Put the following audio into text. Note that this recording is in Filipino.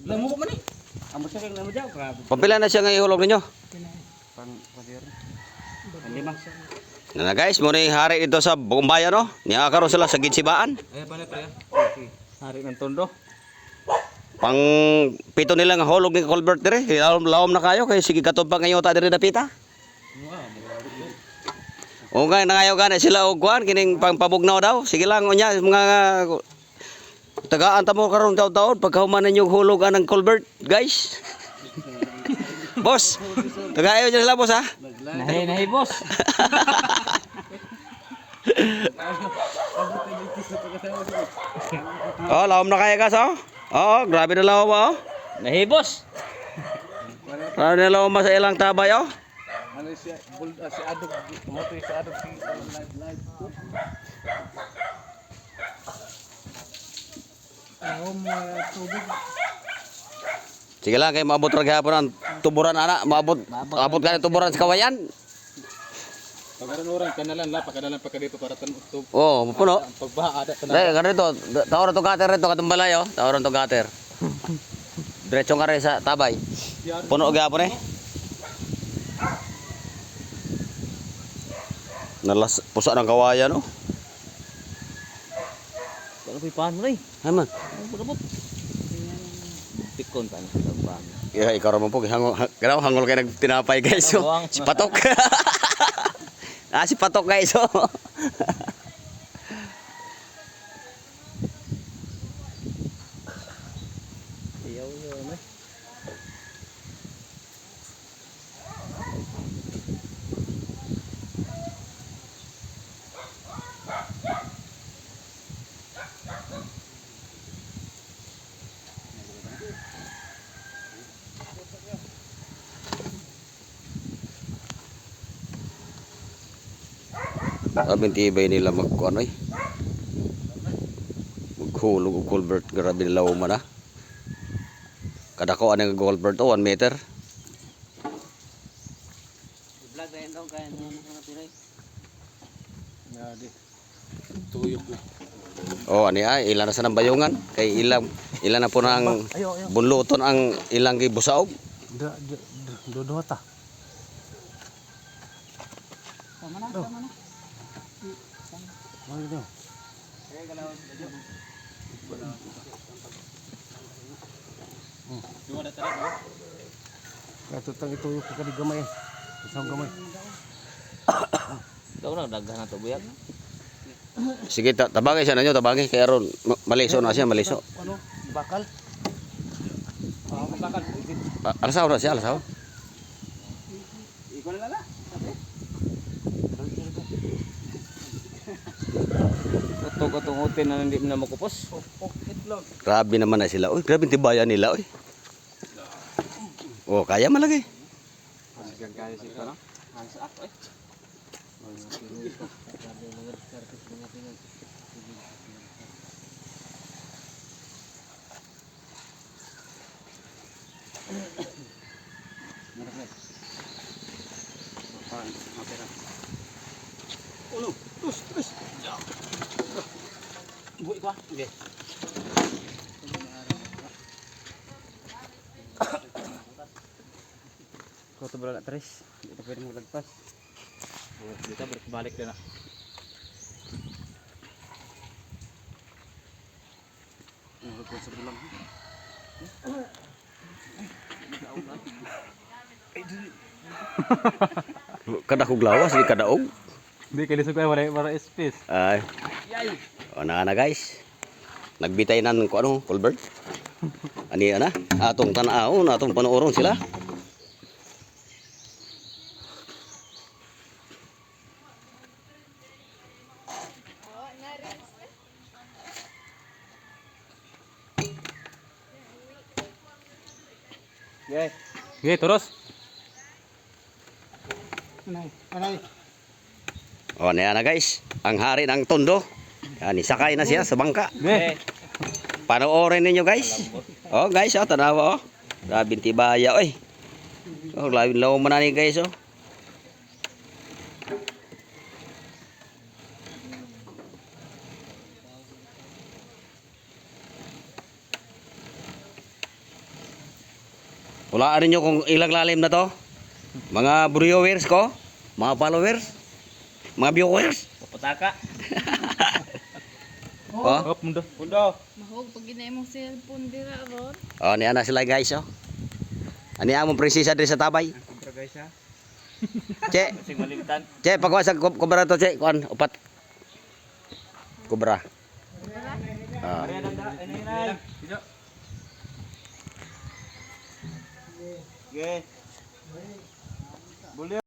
Lamu ko man eh. Amo siya kay namo jaw grabe. Papila na siya nga ihulog ninyo. Pang padir. Lima. Na guys, muna yung hari dito sa buong bayan, no? Niyakaroon sila sa ginsibaan. Ay pala pre. Okay. Hari ng tondo. Pang pito nila nga hulog ni Colbert dire. Lawom na kayo kay sige katob pa ngayon ta dire dapita. O nga nangayo gani sila og kuan kining pangpabugnaw daw. Sige lang unya mga tagaan ta mo karon taon-taon pagkahuman ninyo hulog anang Colbert, guys. Boss. Tagayo dyan sila boss ha. Nahi boss. Oh, lawom na kaya kas oh. Oo, grabe na lawom oh. Nahi boss. Grabe na lawom sa ilang tabay oh. Ano si Adog, motoy si Adog si live. Tubig. Sige lang kay maabot ra gihapon ang tuburan ana, maabot ka ng tuburan sa kawayan. Pagaran orang kanalan la pagkadalan pa dito para tan utub. Oh, puno. Pagbaha ada Dai, ganito, tawron to gater rito katong balay oh. Tawron to gater. Diretso ka rin sa tabay. Puno gihapon eh. Nalas pusa ng kawayan oh. Ano pipahan mo ray? Haman. Pagabot. Tikon kan pagbaha. Ya, ikaw ra man po hangol kay nagtinapay guys oh. Si Patok. Si Patok guys oh. Iyaw na. Sabing tibay nila magkuan oy. Maghulog og Colbert, grabe nila man ah. Kadako ang Colbert oh, 1 meter. Vlog dayon daw kaya mo na piray. Ngadi. Tuyok na. Oh, ani ay ilan na sa nang bayungan kay ilang na po nang bunluton ang ilang gibusaog. Do ta. Tama na. Ano daw? Dua na tara do. Katutang ituyo ko kani gamay. Isang gamay. Daw na daghan na to buyag. Sige tabagay siya nanyo, tabagay kay aron maliso na siya, maliso. Ano? Bakal. Bakal. Alasaw na siya, alasaw. Iko na lala. Utog-utungutin na hindi na makupos. Itlog. Grabe naman na sila. Uy, grabe tibayan nila, uy. Oh, kaya malagay. Hanggang kaya siya no? Ang sa ako eh. Ulo, terus. Buik ko. Okay. Kau tu berada terus, kita pwede mo lagpas. Kita balik din na. Ko sa bulang. Kada kog lawas di kadaog. Hindi kaya lisog kayo para space. Ay. O na guys. Nagbitay nan ko ano, Colbert. Ani ana, atong tan-aw, atong panuoron sila. Okay, terus. Anay. O na guys, ang hari ng tondo. Yan, isakay na siya sa bangka. Okay. Panoorin ninyo guys. Oh guys, oh, tanawa oh. Grabing tibaya oy. Oh, labing law man ni guys oh. Hulaan ninyo kung ilang lalim na to. Mga viewers ko, mga followers, mga viewers. Kapataka. Oh, Hop, mundo. Mahog pag ginay mong cellphone dira ron. oh niya na sila guys oh. Ani among prinsesa diri sa tabay. Kontra guys ha. Che, Sing malimitan. che pagkuha sa kubra to che, kuan upat. Kubra. Ah. Okay.